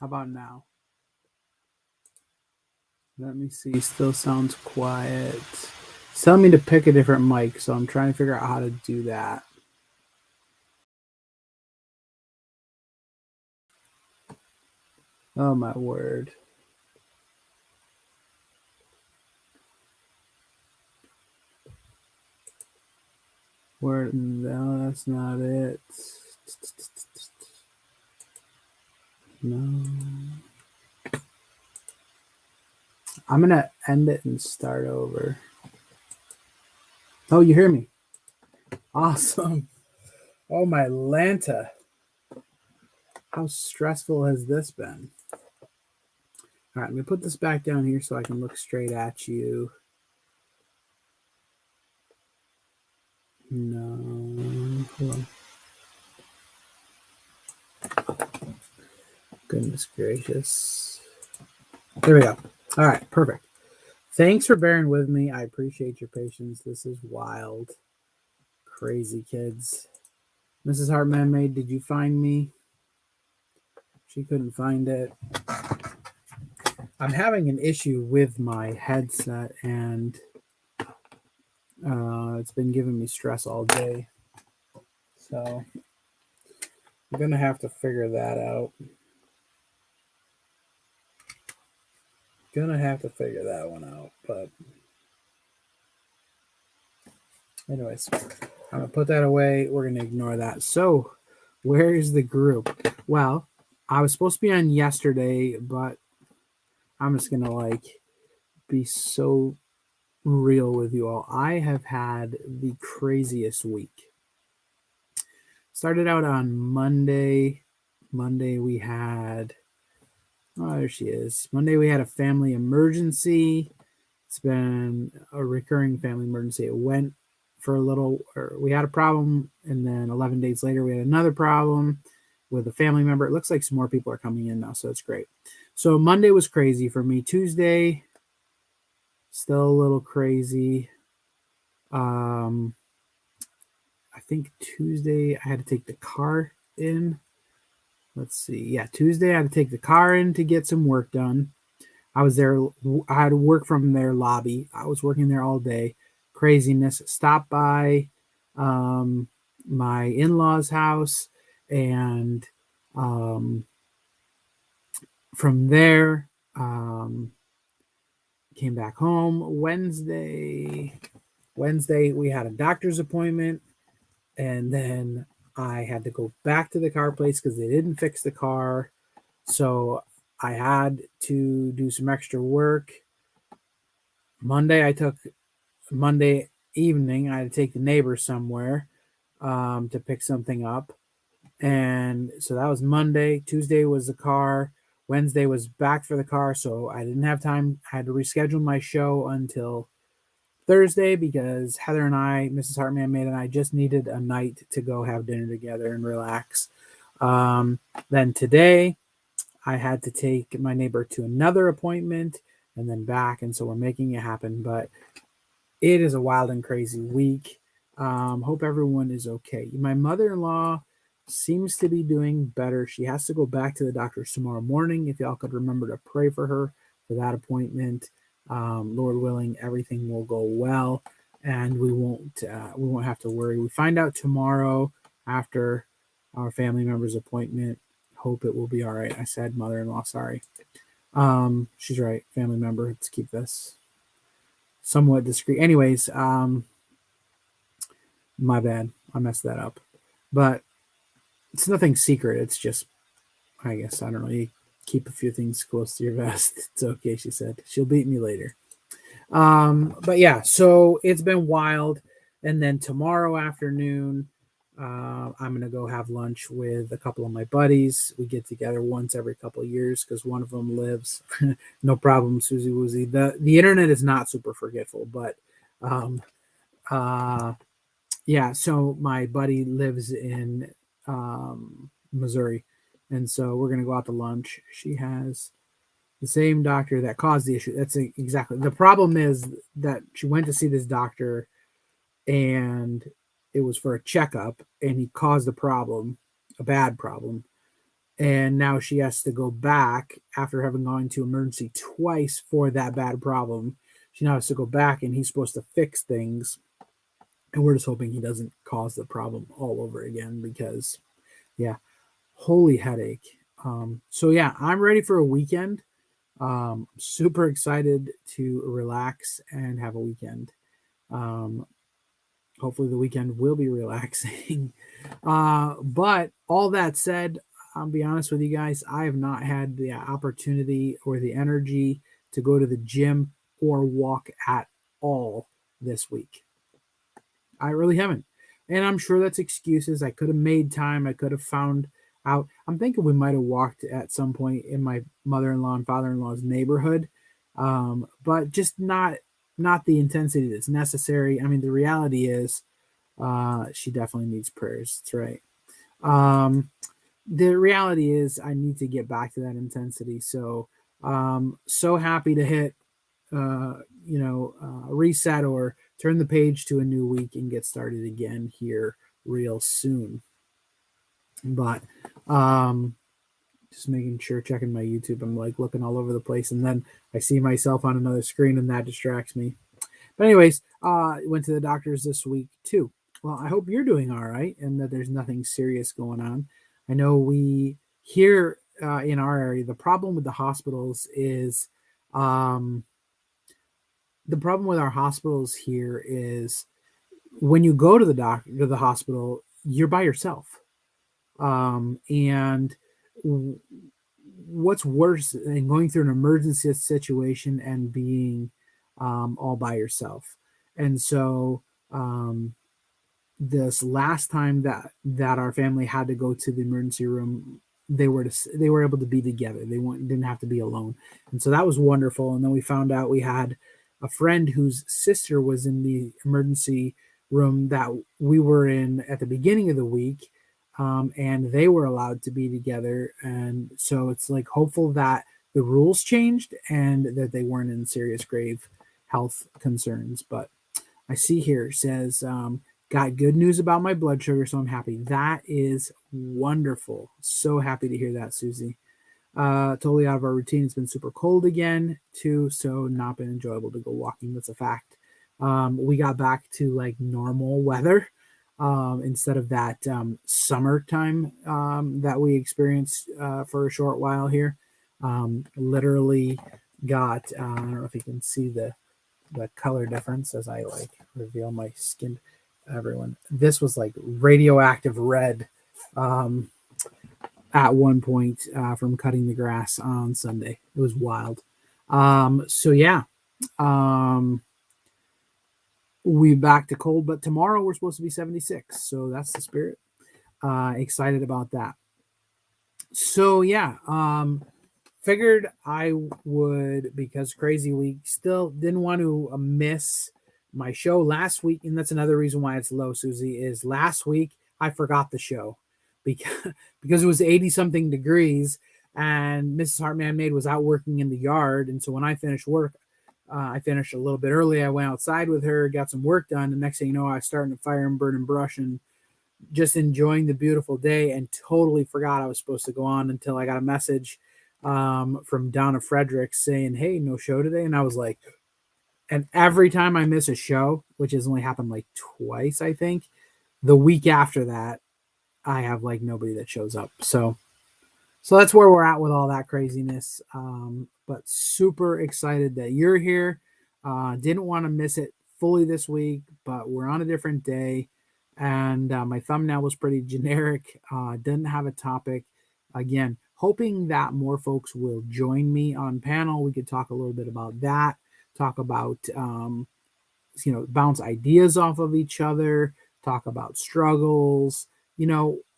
How about now? Let me see. Still sounds quiet. It's telling me to pick a different mic, so I'm trying to figure out how to do that. Oh my word. Where? No, that's not it. No. I'm gonna end it and start over. Oh, you hear me? Awesome. Oh my Lanta. How stressful has this been? All right, I'm gonna put this back down here so I can look straight at you. No. Hold on. Goodness gracious. There we go. All right, perfect. Thanks for bearing with me. I appreciate your patience. This is wild. Crazy kids. Mrs. Hartman Maid, did you find me? She couldn't find it. I'm having an issue with my headset, and it's been giving me stress all day. So I'm going to have to figure that out. Gonna have to figure that one out. But anyways, I'm gonna put that away. We're gonna ignore that. So where is the group? Well, I was supposed to be on yesterday, but I'm just gonna be so real with you all. I have had the craziest week. Started out on Monday. Monday we had there she is. Monday we had a family emergency. It's been a recurring family emergency. It went for a little, or we had a problem, and then 11 days later, we had another problem with a family member. It looks like some more people are coming in now, so it's great. So Monday was crazy for me. Tuesday, still a little crazy. I think Tuesday I had to take the car in. Let's see. Yeah, Tuesday I had to take the car in to get some work done. I was there. I had to work from their lobby. I was working there all day. Craziness. Stopped by my in law's house, and from there, came back home. Wednesday, we had a doctor's appointment, and then I had to go back to the car place because they didn't fix the car. So I had to do some extra work. Monday evening, I had to take the neighbor somewhere to pick something up. And so that was Monday. Tuesday was the car. Wednesday was back for the car. So I didn't have time. I had to reschedule my show until Thursday because Heather and I, Mrs. Hartman Maid and I, just needed a night to go have dinner together and relax. Then today, I had to take my neighbor to another appointment and then back. And so we're making it happen. But it is a wild and crazy week. Hope everyone is okay. My mother-in-law seems to be doing better. She has to go back to the doctor's tomorrow morning. If y'all could remember to pray for her for that appointment, Lord willing, everything will go well, and we won't have to worry. We find out tomorrow after our family member's appointment. Hope it will be all right. I said mother-in-law. Sorry. She's right. Family member. Let's keep this somewhat discreet. Anyways, my bad. I messed that up. But it's nothing secret. It's just, I guess, I don't know. You keep a few things close to your vest. It's okay, she said. She'll beat me later. But yeah, so it's been wild. And then tomorrow afternoon, I'm going to go have lunch with a couple of my buddies. We get together once every couple of years because one of them lives. No problem, Susie Woozy. The internet is not super forgetful, but um, yeah, so my buddy lives in Missouri, and so we're gonna go out to lunch. She has the same doctor that caused the issue. That's exactly the problem. Is that she went to see this doctor, and it was for a checkup, and he caused a problem, a bad problem, and now she has to go back after having gone to emergency twice for that bad problem. She now has to go back, and he's supposed to fix things, and we're just hoping he doesn't cause the problem all over again because, yeah, holy headache. So yeah, I'm ready for a weekend. Super excited to relax and have a weekend. Um, Hopefully the weekend will be relaxing. But all that said, I'll be honest with you guys, I have not had the opportunity or the energy to go to the gym or walk at all this week. I really haven't. And I'm sure that's excuses. I could have made time. I could have found out. I'm thinking we might have walked at some point in my mother-in-law and father-in-law's neighborhood, but just not the intensity that's necessary. I mean, the reality is, she definitely needs prayers. That's right. Um, the reality is, I need to get back to that intensity. So, so happy to hit, reset or turn the page to a new week and get started again here real soon. But just making sure, checking my YouTube, I'm like looking all over the place, and then I see myself on another screen, and that distracts me. But anyways, went to the doctors this week too. Well, I hope you're doing all right and that there's nothing serious going on. I know we here in our area, the problem with the hospitals is um, the problem with our hospitals here is when you go to the hospital, you're by yourself. And what's worse than going through an emergency situation and being all by yourself? And so this last time that our family had to go to the emergency room, they were able to be together. They didn't have to be alone, and so that was wonderful. And then we found out we had a friend whose sister was in the emergency room that we were in at the beginning of the week, and they were allowed to be together. And so it's like hopeful that the rules changed and that they weren't in serious grave health concerns. But I see here says, got good news about my blood sugar, so I'm happy. That is wonderful. So happy to hear that, Susie. Totally out of our routine. It's been super cold again, too, so not been enjoyable to go walking. That's a fact. We got back to like normal weather instead of that summertime that we experienced for a short while here. Literally got, I don't know if you can see the color difference as I like reveal my skin to everyone. This was like radioactive red at one point from cutting the grass on Sunday. It was wild. So yeah, um, we back to cold, but tomorrow we're supposed to be 76. So that's the spirit. Excited about that. So yeah, figured I would, because crazy week, still didn't want to miss my show last week. And that's another reason why it's low, Susie, is last week I forgot the show because because it was 80 something degrees and Mrs. Hartman Maid was out working in the yard. And so when I finished work, I finished a little bit early. I went outside with her, got some work done. The next thing you know, I was starting to fire and burn and brush and just enjoying the beautiful day, and totally forgot I was supposed to go on until I got a message from Donna Frederick saying, "Hey, no show today." And I was like, and every time I miss a show, which has only happened like twice, I think, the week after that, I have like nobody that shows up. So that's where we're at with all that craziness. But super excited that you're here. Didn't want to miss it fully this week, but we're on a different day. And my thumbnail was pretty generic, didn't have a topic. Again, hoping that more folks will join me on panel. We could talk a little bit about that, talk about bounce ideas off of each other, talk about struggles,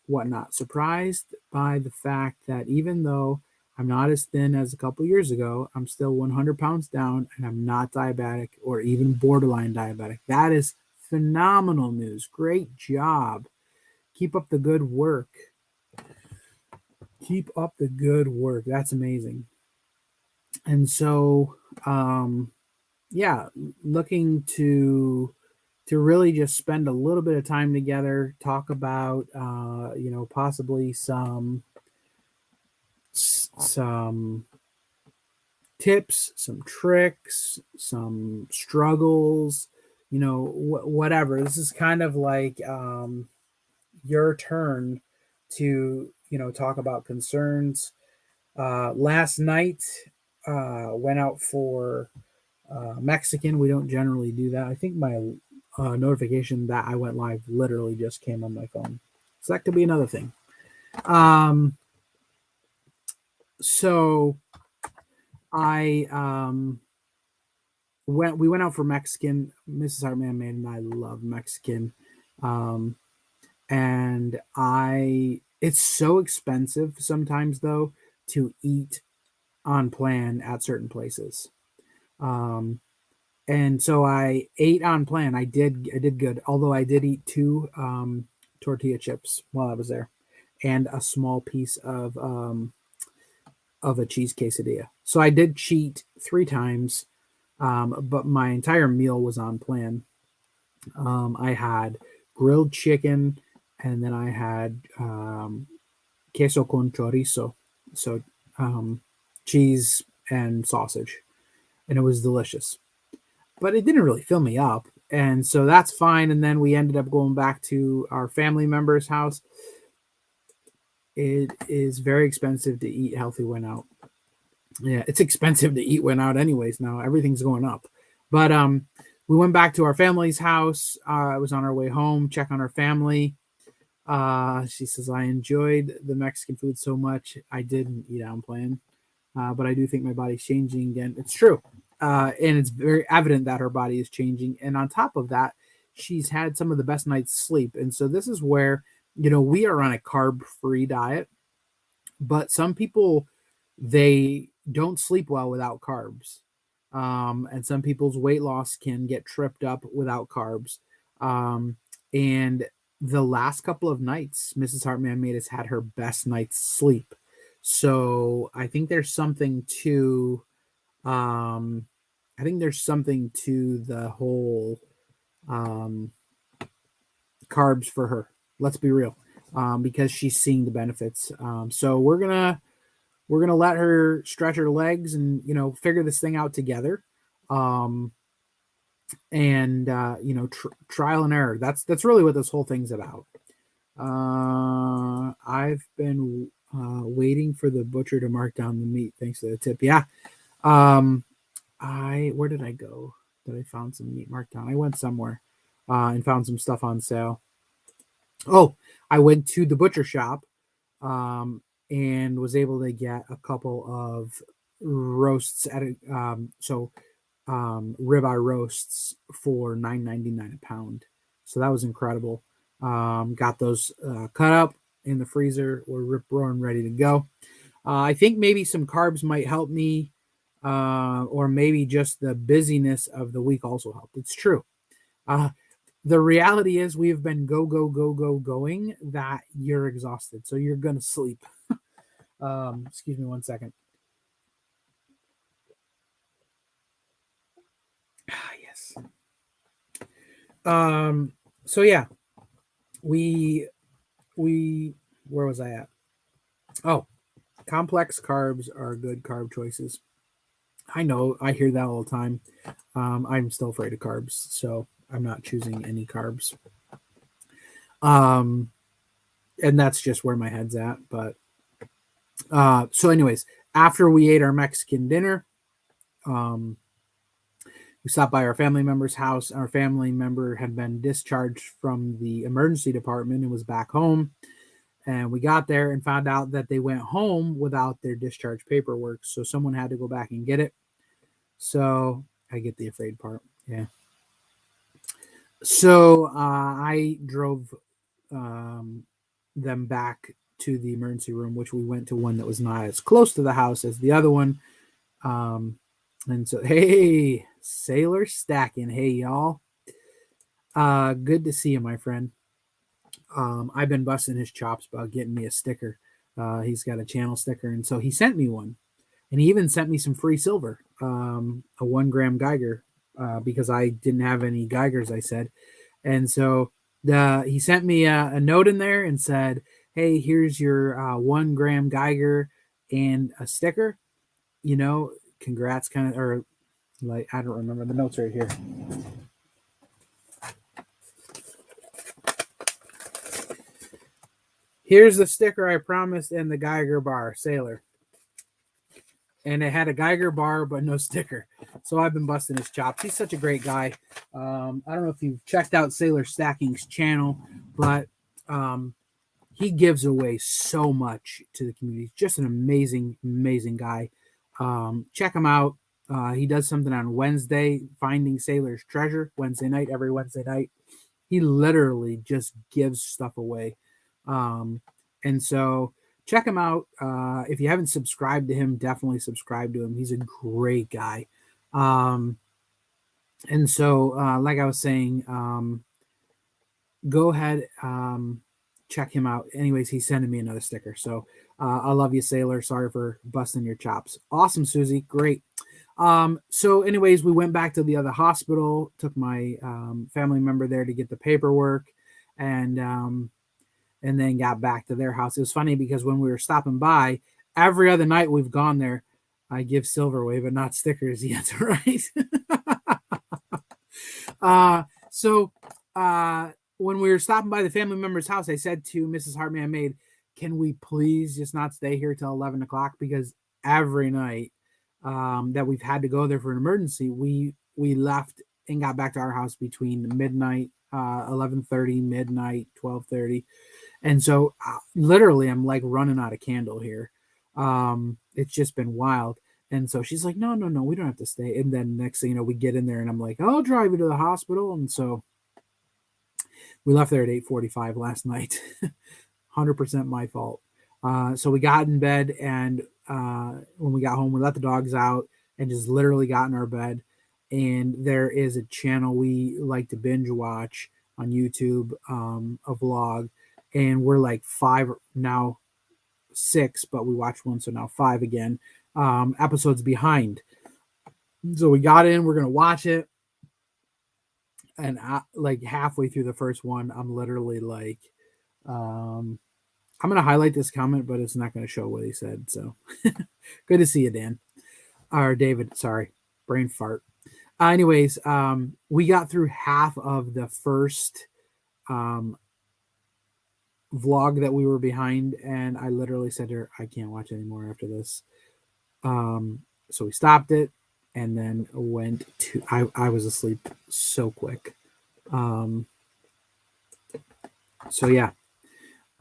whatnot. Surprised by the fact that even though I'm not as thin as a couple years ago, I'm still 100 pounds down and I'm not diabetic or even borderline diabetic. That is phenomenal news. Great job. Keep up the good work. Keep up the good work. That's amazing. And so, yeah, looking to really just spend a little bit of time together, talk about, possibly some some tips, some tricks, some struggles, whatever. This is kind of like your turn to, talk about concerns. Last night, went out for Mexican. We don't generally do that. I think my notification that I went live literally just came on my phone. So that could be another thing. Um, so I we went out for Mexican. Mrs. Hartman made, and I love Mexican. Um, and it's so expensive sometimes though to eat on plan at certain places. Um, and so I ate on plan. I did good. Although I did eat two tortilla chips while I was there, and a small piece of a cheese quesadilla. So I did cheat 3 times, but my entire meal was on plan. I had grilled chicken, and then I had queso con chorizo, so um, cheese and sausage, and it was delicious. But it didn't really fill me up, and so that's fine. And then we ended up going back to our family member's house. It is very expensive to eat healthy when out. Yeah, it's expensive to eat when out anyways. Now everything's going up. But we went back to our family's house. I was on our way home, check on our family. She says, I enjoyed the Mexican food so much. I didn't eat on plan, but I do think my body's changing again. It's true. And it's very evident that her body is changing. And on top of that, she's had some of the best night's sleep. And so this is where, we are on a carb free diet, but some people, they don't sleep well without carbs. And some people's weight loss can get tripped up without carbs. And the last couple of nights, Mrs. Hartman made has had her best night's sleep. So um, I think there's something to the whole um, carbs for her. Let's be real, because she's seeing the benefits. So we're gonna let her stretch her legs and figure this thing out together. Um, and trial and error. That's really what this whole thing's about. I've been waiting for the butcher to mark down the meat. Thanks to the tip. Yeah. Um, I where did I go? That I found some meat marked down. I went somewhere and found some stuff on sale. Oh, I went to the butcher shop um, and was able to get a couple of roasts at ribeye roasts for $9.99 a pound. So that was incredible. Got those cut up in the freezer. We're rip roaring ready to go. I think maybe some carbs might help me, or maybe just the busyness of the week also helped. It's true. Uh, the reality is we've been go, go, go, go, going that you're exhausted. So you're going to sleep. Excuse me 1 second. Yes. So yeah, we we where was I at? Oh, complex carbs are good carb choices. I know, I hear that all the time. I'm still afraid of carbs, so I'm not choosing any carbs. Um, and that's just where my head's at. But so, anyways, after we ate our Mexican dinner, um, we stopped by our family member's house. Our family member had been discharged from the emergency department and was back home. And we got there and found out that they went home without their discharge paperwork. So someone had to go back and get it. So I get the afraid part. Yeah. So I drove um, them back to the emergency room, which we went to one that was not as close to the house as the other one. Um, and so, hey, Sailor Stacking. Hey, y'all. Good to see you, my friend. I've been busting his chops about getting me a sticker. He's got a channel sticker, and so he sent me one, and he even sent me some free silver, a 1 gram Geiger, because I didn't have any Geigers. I said, and so he sent me a note in there and said, "Hey, here's your 1 gram Geiger. and a sticker, congrats, kind of, or like, I don't remember the notes right here. Here's the sticker I promised and the Geiger bar, Sailor. And it had a Geiger bar, but no sticker. So I've been busting his chops. He's such a great guy. I don't know if you've checked out Sailor Stacking's channel, but he gives away so much to the community. He's just an amazing, amazing guy. Check him out. He does something on Wednesday, Finding Sailor's Treasure, Wednesday night, every Wednesday night. He literally just gives stuff away. And so check him out. If you haven't subscribed to him, definitely subscribe to him. He's a great guy. And so, like I was saying, go ahead, check him out. Anyways, he's sending me another sticker. So I love you, Sailor. Sorry for busting your chops. Awesome, Susie. Great. So anyways, we went back to the other hospital, took my family member there to get the paperwork, and then got back to their house. It was funny because when we were stopping by, every other night we've gone there, I give silverware, but not stickers yet, right? So when we were stopping by the family member's house, I said to Mrs. Hartman Maid, can we please just not stay here till 11 o'clock? Because every night that we've had to go there for an emergency, we left and got back to our house between midnight, 11:30, midnight, 12:30. And so literally I'm like running out of candle here. It's just been wild. And so she's like, no, we don't have to stay. And then next thing you know, we get in there and I'm like, I'll drive you to the hospital. And so we left there at 8:45 last night. 100% my fault. So we got in bed, and when we got home, we let the dogs out and just literally got in our bed. And there is a channel we like to binge watch on YouTube, a vlog, and we're like 5 now, 6, but we watched one, so now 5 again, episodes behind. So we got in, we're gonna watch it, and like halfway through the first one, I'm literally like, I'm gonna highlight this comment, but it's not gonna show what he said. So good to see you, Dan, or David. Sorry, brain fart. Anyways, we got through half of the first vlog that we were behind, and I literally said to her, I can't watch anymore after this. So we stopped it, and then went to, I was asleep so quick. So yeah,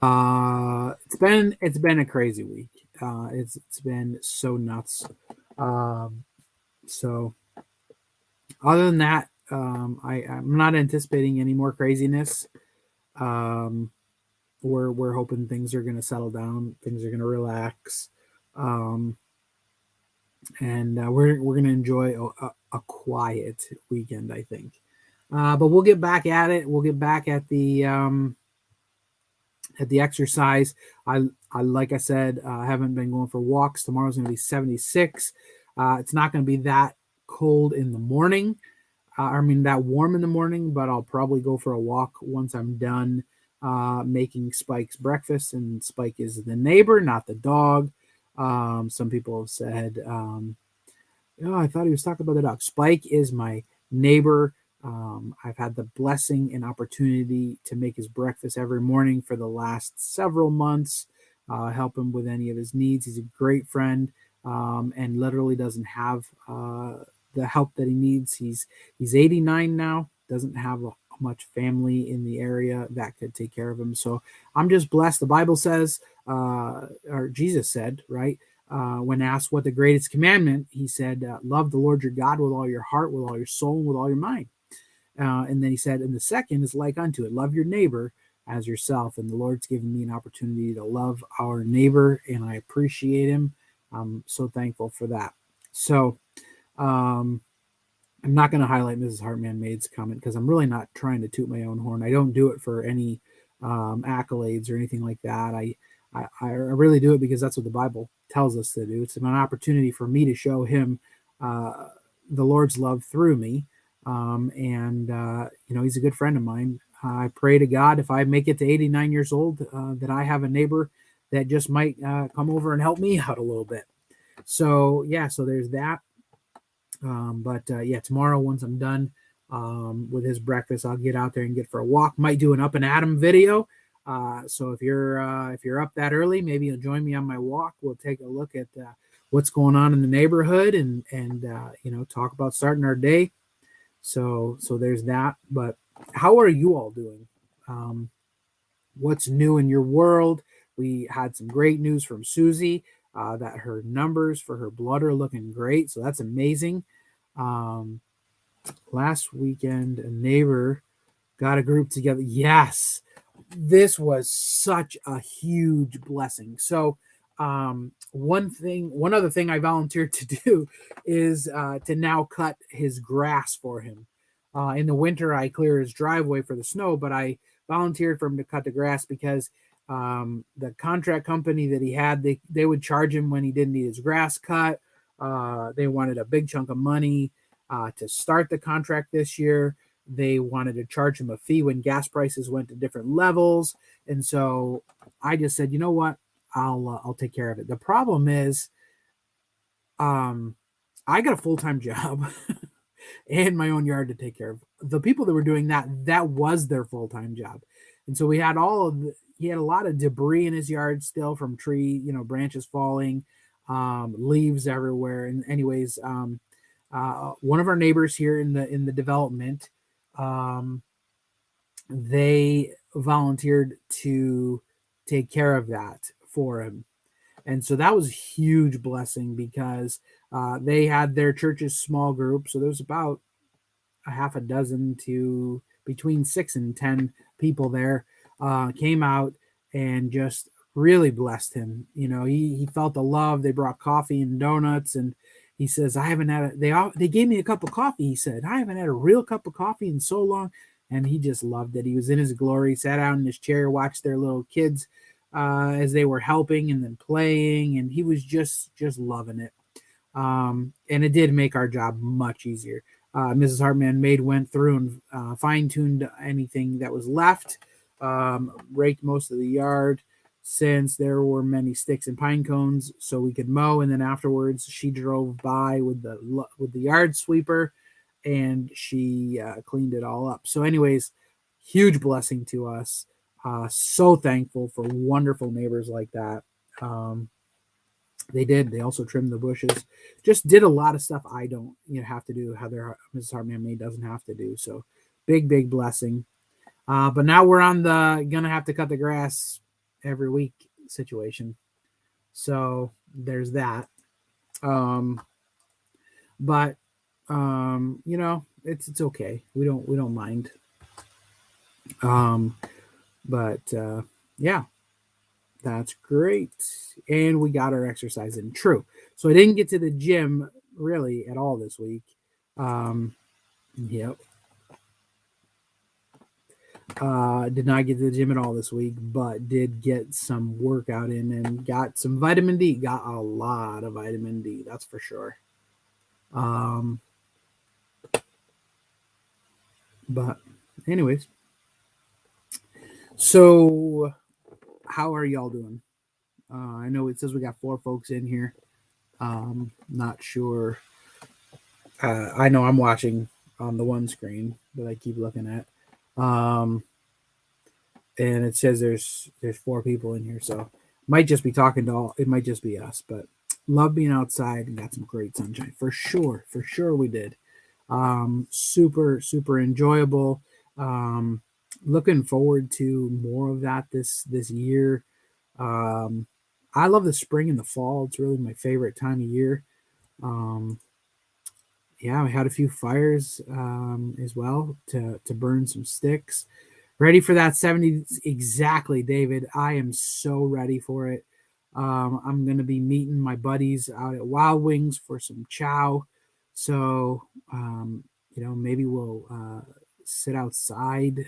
it's been a crazy week. It's been so nuts. So other than that, I'm not anticipating any more craziness. We're hoping things are going to settle down, things are going to relax, and we're going to enjoy a quiet weekend, I think. But we'll get back at it. We'll get back at the exercise. I like I said, I haven't been going for walks. Tomorrow's going to be 76. It's not going to be that cold in the morning. That warm in the morning, but I'll probably go for a walk once I'm done making Spike's breakfast. And Spike is the neighbor, not the dog. Some people have said, I thought he was talking about the dog. Spike is my neighbor. I've had the blessing and opportunity to make his breakfast every morning for the last several months, help him with any of his needs. He's a great friend, and literally doesn't have the help that he needs. He's 89 now, doesn't have much family in the area that could take care of him. So I'm just blessed. The Bible says, or Jesus said, right? When asked what the greatest commandment, he said, love the Lord your God with all your heart, with all your soul, and with all your mind. And then he said, and the second is like unto it, love your neighbor as yourself. And the Lord's given me an opportunity to love our neighbor, and I appreciate him. I'm so thankful for that. So I'm not going to highlight Mrs. Hartman Maid's comment because I'm really not trying to toot my own horn. I don't do it for any accolades or anything like that. I really do it because that's what the Bible tells us to do. It's an opportunity for me to show him the Lord's love through me. He's a good friend of mine. I pray to God if I make it to 89 years old that I have a neighbor that just might come over and help me out a little bit. So yeah, so there's that. But yeah, tomorrow once I'm done with his breakfast, I'll get out there and get for a walk. Might do an Up and Adam video. So if you're up that early, maybe you'll join me on my walk. We'll take a look at what's going on in the neighborhood and talk about starting our day. So there's that. But how are you all doing? Um, what's new in your world? We had some great news from Susie that her numbers for her blood are looking great. So that's amazing. Um, Last weekend, a neighbor got a group together. Yes, this was such a huge blessing. So, one other thing I volunteered to do is to now cut his grass for him. In the winter, I clear his driveway for the snow, but I volunteered for him to cut the grass because the contract company that he had, they would charge him when he didn't need his grass cut. They wanted a big chunk of money to start the contract this year. They wanted to charge him a fee when gas prices went to different levels, and so I just said, you know what, I'll take care of it. The problem is, I got a full-time job and my own yard to take care of. The people that were doing that was their full-time job, and so we had he had a lot of debris in his yard still from branches falling, leaves everywhere, and anyways, one of our neighbors here in the development, um, they volunteered to take care of that for him. And so that was a huge blessing because they had their church's small group. So there was about a half a dozen to between 6 and 10 people there came out and just really blessed him. He felt the love. They brought coffee and donuts, and he says, I haven't had they gave me a cup of coffee. He said, I haven't had a real cup of coffee in so long. And he just loved it. He was in his glory, sat down in his chair, watched their little kids as they were helping and then playing, and he was just loving it. And it did make our job much easier. Mrs. Hartman Maid went through and fine-tuned anything that was left, raked most of the yard since there were many sticks and pine cones, so we could mow. And then afterwards, she drove by with the yard sweeper, and she cleaned it all up. So, anyways, huge blessing to us. So thankful for wonderful neighbors like that. They did. They also trimmed the bushes. Just did a lot of stuff I don't have to do. Heather Mrs. Hartman Maid doesn't have to do. So big blessing. But now we're on the gonna have to cut the grass every week situation. So there's that. But it's okay. We don't mind. But yeah, that's great. And we got our exercise in. True. So I didn't get to the gym really at all this week. Yep. Did not get to the gym at all this week, but did get some workout in and got some vitamin D. Got a lot of vitamin D, that's for sure. But anyways, so how are y'all doing? I know it says we got 4 folks in here. Not sure. I know I'm watching on the one screen that I keep looking at. And it says there's 4 people in here, so might just be talking to all. It might just be us, but love being outside and got some great sunshine for sure. For sure, we did. Super enjoyable. Looking forward to more of that this year. I love the spring and the fall. It's really my favorite time of year. Yeah, we had a few fires as well to burn some sticks. Ready for that 70s? Exactly, David. I am so ready for it. I'm going to be meeting my buddies out at Wild Wings for some chow. So, maybe we'll sit outside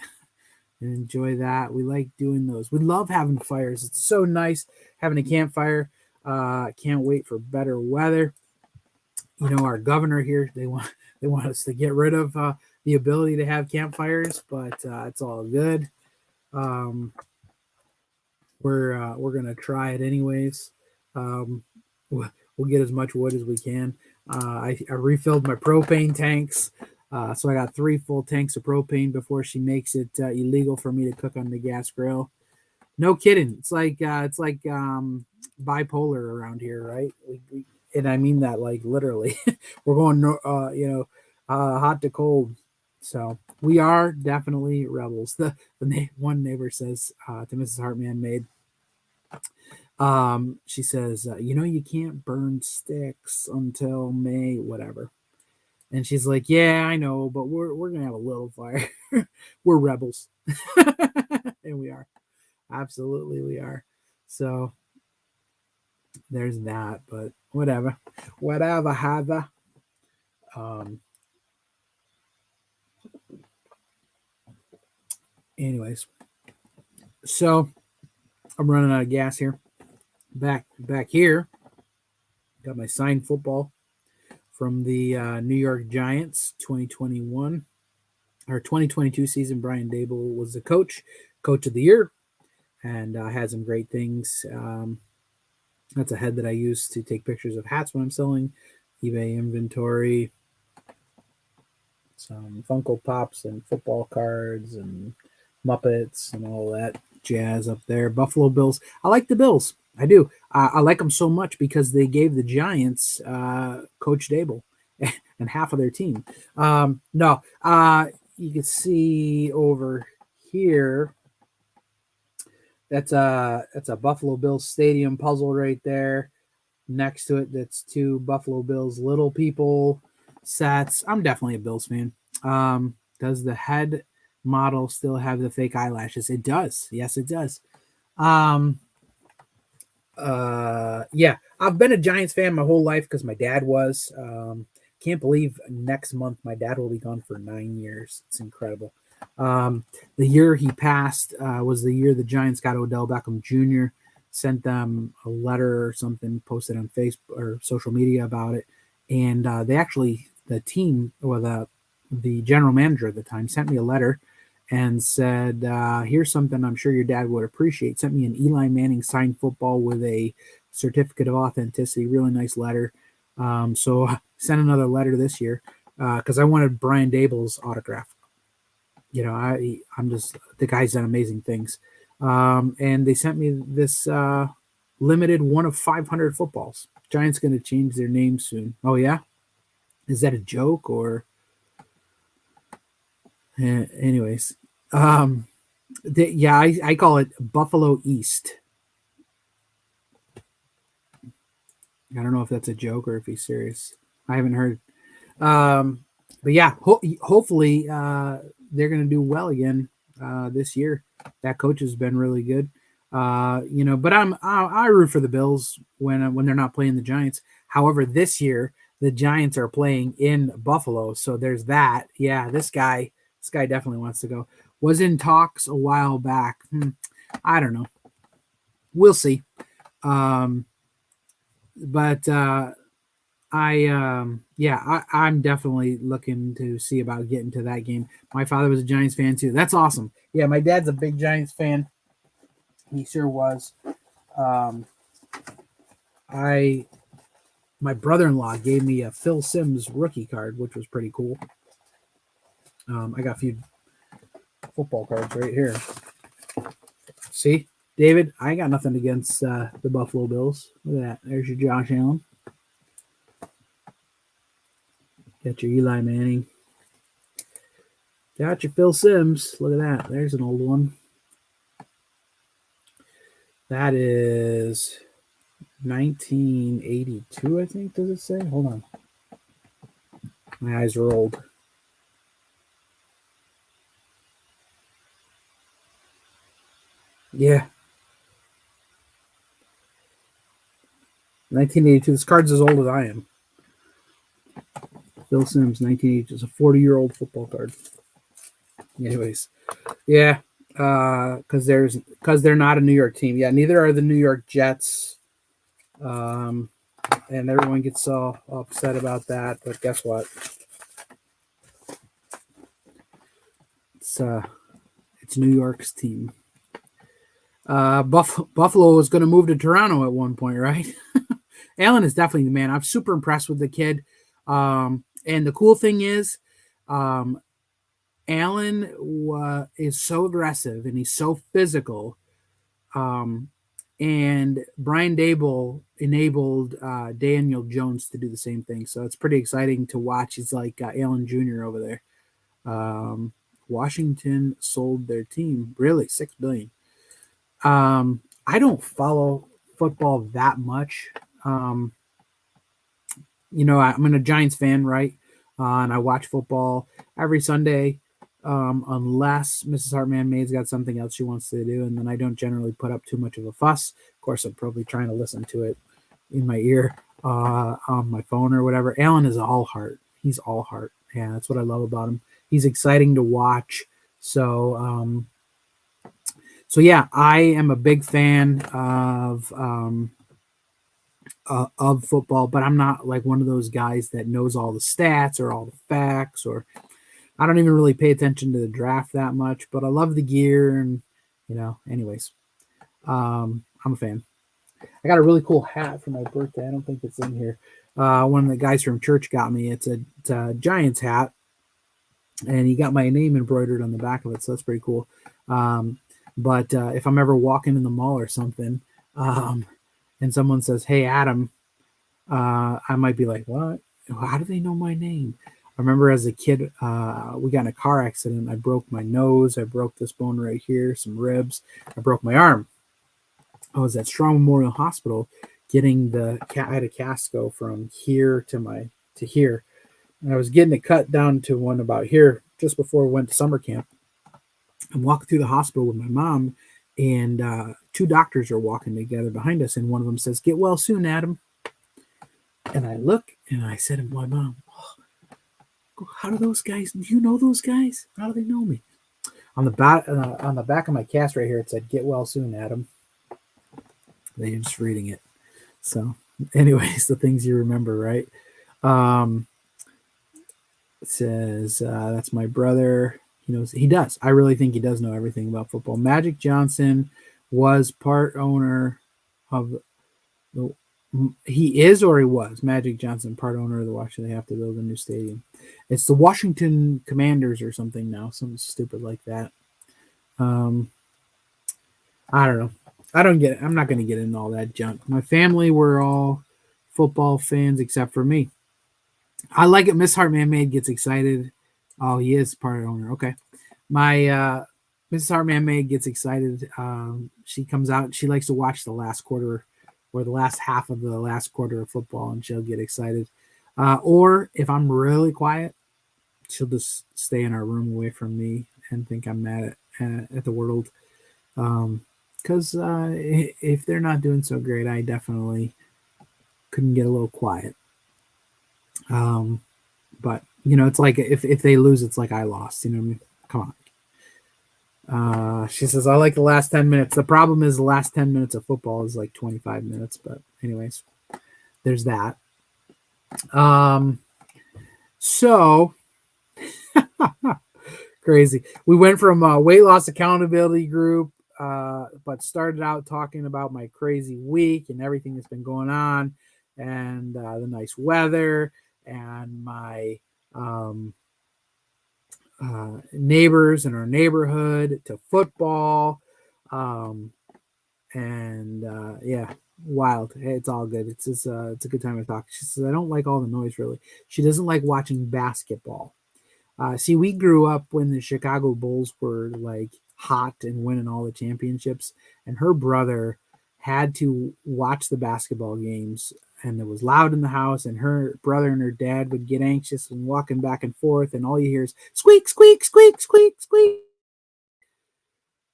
and enjoy that. We like doing those. We love having fires. It's so nice having a campfire. Can't wait for better weather. Our governor here, they want us to get rid of the ability to have campfires, but it's all good. we're gonna try it anyways. Um, we'll get as much wood as we can. I refilled my propane tanks, so I got 3 full tanks of propane before she makes it illegal for me to cook on the gas grill. No kidding. It's like bipolar around here, right? And I mean that like literally. We're going, hot to cold. So we are definitely rebels. One neighbor says to Mrs. Hartman Maid, she says, you can't burn sticks until May, whatever. And she's like, yeah, I know, but we're gonna have a little fire. We're rebels, and we are. Absolutely, we are. So there's that, but whatever, have. Um, anyways, so I'm running out of gas here. Back here, got my signed football from the New York Giants 2021 or 2022 season. Brian Dable was the coach of the year, and had some great things. That's a head that I use to take pictures of hats when I'm selling, eBay inventory, some Funko Pops and football cards and Muppets and all that jazz up there. Buffalo Bills. I like the Bills. I do. I like them so much because they gave the Giants Coach Dable and half of their team. No, you can see over here. That's a Buffalo Bills stadium puzzle right there. Next to it, that's 2 Buffalo Bills little people sets. I'm definitely a Bills fan. Does the head model still have the fake eyelashes? It does. Yes, it does. Um, yeah, I've been a Giants fan my whole life because my dad was. Can't believe next month my dad will be gone for 9 years. It's incredible. Um, the year he passed was the year the Giants got Odell Beckham Jr. Sent them a letter or something, posted on Facebook or social media about it, and they actually the team or the general manager at the time sent me a letter and said, here's something I'm sure your dad would appreciate. Sent me an Eli Manning signed football with a certificate of authenticity. Really nice letter. So sent another letter this year because I wanted Brian Dable's autograph. I'm just the guy's done amazing things. And they sent me this limited one of 500 footballs. Giants going to change their name soon. Oh yeah, is that a joke or? Anyways, yeah, I call it Buffalo East. I don't know if that's a joke or if he's serious. I haven't heard. Um, but yeah, hopefully they're going to do well again this year. That coach has been really good. But I root for the Bills when they're not playing the Giants. However, this year the Giants are playing in Buffalo, so there's that. Yeah, this guy definitely wants to go. Was in talks a while back. I don't know. We'll see. Um, but I'm definitely looking to see about getting to that game. My father was a Giants fan too. That's awesome. Yeah, my dad's a big Giants fan. He sure was. Um, I my brother-in-law gave me a Phil Simms rookie card, which was pretty cool. I got a few football cards right here. See, David, I got nothing against the Buffalo Bills. Look at that. There's your Josh Allen. Got your Eli Manning. Got your Phil Simms. Look at that. There's an old one. That is 1982, I think. Does it say? Hold on. My eyes are old. Yeah. 1982. This card's as old as I am. Phil Simms, 1982. It's a 40-year-old football card. Anyways, yeah, because they're not a New York team. Yeah, neither are the New York Jets. And everyone gets all upset about that. But guess what? It's New York's team. Buffalo was going to move to Toronto at one point, right? Allen is definitely the man. I'm super impressed with the kid. And the cool thing is, um, Allen is so aggressive and he's so physical. Um, and Brian Dable enabled Daniel Jones to do the same thing. So it's pretty exciting to watch. He's like Allen Jr. over there. Um, Washington sold their team, really, $6 billion. I don't follow football that much. Um, I'm a Giants fan, right? And I watch football every Sunday, unless Mrs. Hartman May's got something else she wants to do, and then I don't generally put up too much of a fuss. Of course, I'm probably trying to listen to it in my ear on my phone or whatever. Allen is all heart. He's all heart. Yeah, that's what I love about him. He's exciting to watch. So yeah, I am a big fan of football, but I'm not like one of those guys that knows all the stats or all the facts, or I don't even really pay attention to the draft that much. But I love the gear, and anyways, I'm a fan. I got a really cool hat for my birthday. I don't think it's in here. One of the guys from church got me. It's a Giants hat, and he got my name embroidered on the back of it, so that's pretty cool. But if I'm ever walking in the mall or something, and someone says, "Hey, Adam," I might be like, "What? How do they know my name?" I remember as a kid, we got in a car accident. I broke my nose. I broke this bone right here, some ribs. I broke my arm. I was at Strong Memorial Hospital getting I had a cast go from here to here. And I was getting it cut down to one about here just before we went to summer camp. I'm walking through the hospital with my mom, and two doctors are walking together behind us, and one of them says, "Get well soon, Adam." And I look and I said to my mom, "How do those guys? Do you know those guys? How do they know me?" On the back of my cast right here, it said, "Get well soon, Adam." They're just reading it. So, anyways, the things you remember, right? Um, it says that's my brother. He knows. He does. I really think he does know everything about football. Magic Johnson was part owner of the. He is or he was Magic Johnson, part owner of the Washington. They have to build a new stadium. It's the Washington Commanders or something now, something stupid like that. Um, I don't know. I don't get it. I'm not going to get into all that junk. My family were all football fans except for me. I like it. Miss Hartman Maid gets excited. Oh, he is part owner. Okay. My Mrs. Hartman Maid gets excited. She comes out. She likes to watch the last quarter or the last half of the last quarter of football, and she'll get excited. Or if I'm really quiet, she'll just stay in our room away from me and think I'm mad at the world. Because if they're not doing so great, I definitely couldn't get a little quiet. Um, but it's like if they lose, it's like I lost. You know what I mean? Come on. She says I like the last 10 minutes. The problem is the last 10 minutes of football is like 25 minutes. But anyways, there's that. So crazy. We went from a weight loss accountability group, but started out talking about my crazy week and everything that's been going on, and the nice weather, and my neighbors in our neighborhood, to football, um, and yeah, wild. Hey, it's all good. It's a good time to talk. She says I don't like all the noise really. She doesn't like watching basketball. See, we grew up when the Chicago Bulls were like hot and winning all the championships, and her brother had to watch the basketball games, and it was loud in the house, and her brother and her dad would get anxious and walking back and forth, and all you hear is squeak, squeak, squeak, squeak, squeak.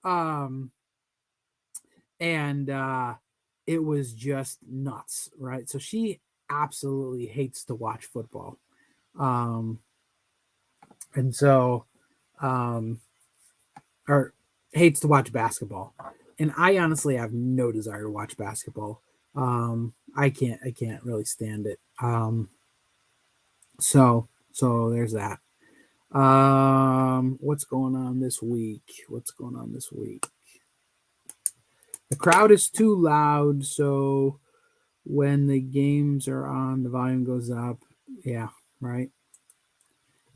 Um, and it was just nuts, right? So she absolutely hates to watch football. Um, and so um, or hates to watch basketball. And I honestly have no desire to watch basketball. I can't really stand it. So there's that. What's going on this week? The crowd is too loud, so when the games are on, the volume goes up. Yeah, right.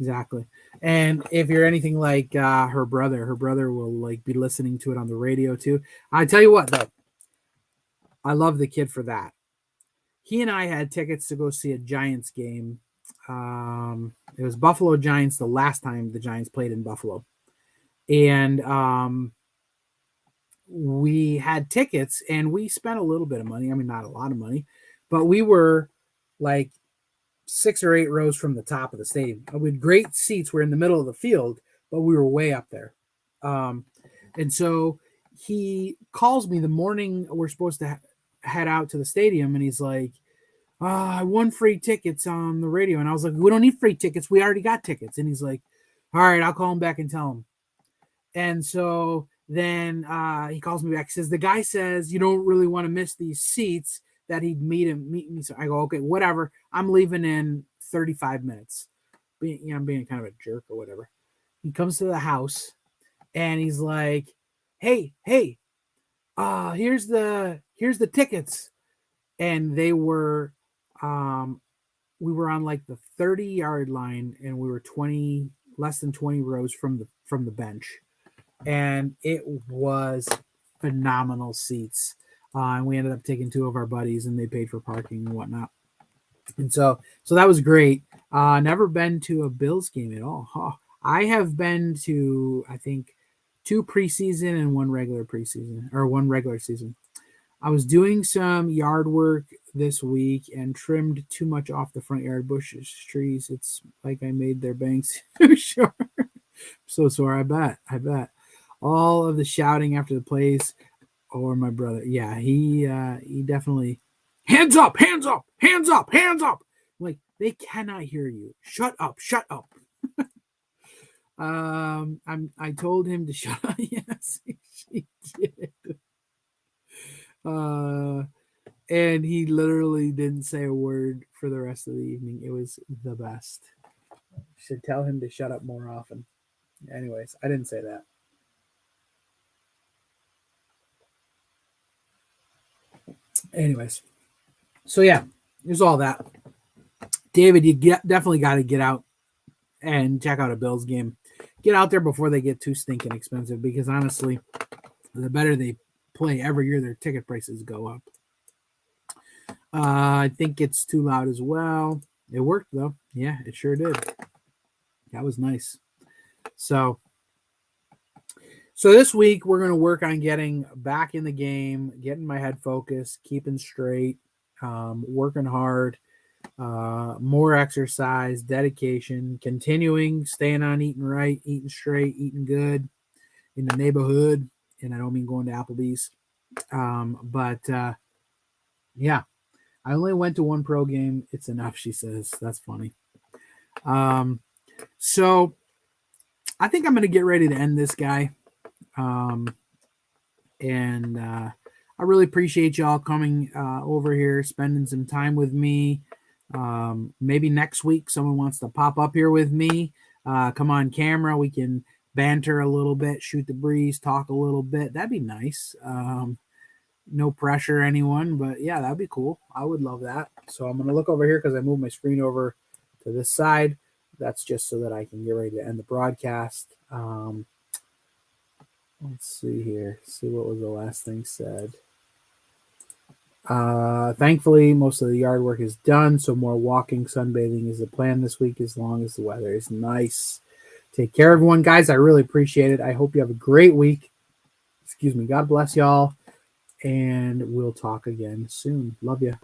Exactly. And if you're anything like her brother will like be listening to it on the radio too. I tell you what, though, I love the kid for that. He and I had tickets to go see a Giants game. It was Buffalo Giants the last time the Giants played in Buffalo, and we had tickets and we spent a little bit of money. I mean, not a lot of money, but we were like 6 or 8 rows from the top of the stadium. We had great seats. We're in the middle of the field, but we were way up there. Um, and so he calls me the morning we're supposed to head out to the stadium, and he's like, I won free tickets on the radio. And I was like, we don't need free tickets. We already got tickets. And he's like, all right, I'll call him back and tell him. And so then he calls me back, says, the guy says you don't really want to miss these seats, that he'd meet me. So I go, okay, whatever. I'm leaving in 35 minutes. I'm being kind of a jerk or whatever. He comes to the house and he's like, hey, here's the tickets. And they were we were on like the 30-yard line, and we were less than 20 rows from the bench, and it was phenomenal seats. And we ended up taking two of our buddies, and they paid for parking and whatnot. And so that was great. Never been to a Bills game at all. I have been to, I think, 2 preseason and one regular preseason, or one regular season. I was doing some yard work this week and trimmed too much off the front yard bushes, trees. It's like I made their banks too short. So sore. I bet. All of the shouting after the plays, or my brother. Yeah, he definitely hands up, hands up, hands up, hands up. Like, they cannot hear you. Shut up, shut up. I told him to shut up. Yes, he did. Uh and he literally didn't say a word for the rest of the evening. It was the best. Should tell him to shut up more often. Anyways, I didn't say that. Anyways, so yeah, there's all that. David, definitely got to get out and check out a Bills game. Get out there before they get too stinking expensive, because honestly, the better they play every year, their ticket prices go up. I think it's too loud as well. It worked though. Yeah, it sure did. That was nice. So this week we're going to work on getting back in the game, getting my head focused, keeping straight, working hard, more exercise, dedication, continuing, staying on eating right, eating straight, eating good in the neighborhood. And I don't mean going to Applebee's. But yeah, I only went to one pro game. It's enough, she says. That's funny. So I think I'm going to get ready to end this guy. And I really appreciate y'all coming over here, spending some time with me. Maybe next week someone wants to pop up here with me, come on camera. We can banter a little bit, shoot the breeze, talk a little bit. That'd be nice. No pressure, anyone, but yeah, that'd be cool. I would love that. So I'm going to look over here because I moved my screen over to this side. That's just so that I can get ready to end the broadcast. Let's see here. See what was the last thing said. Thankfully, most of the yard work is done, so more walking, sunbathing is the plan this week, as long as the weather is nice. Take care, everyone, guys. I really appreciate it. I hope you have a great week. Excuse me. God bless y'all, and we'll talk again soon. Love you.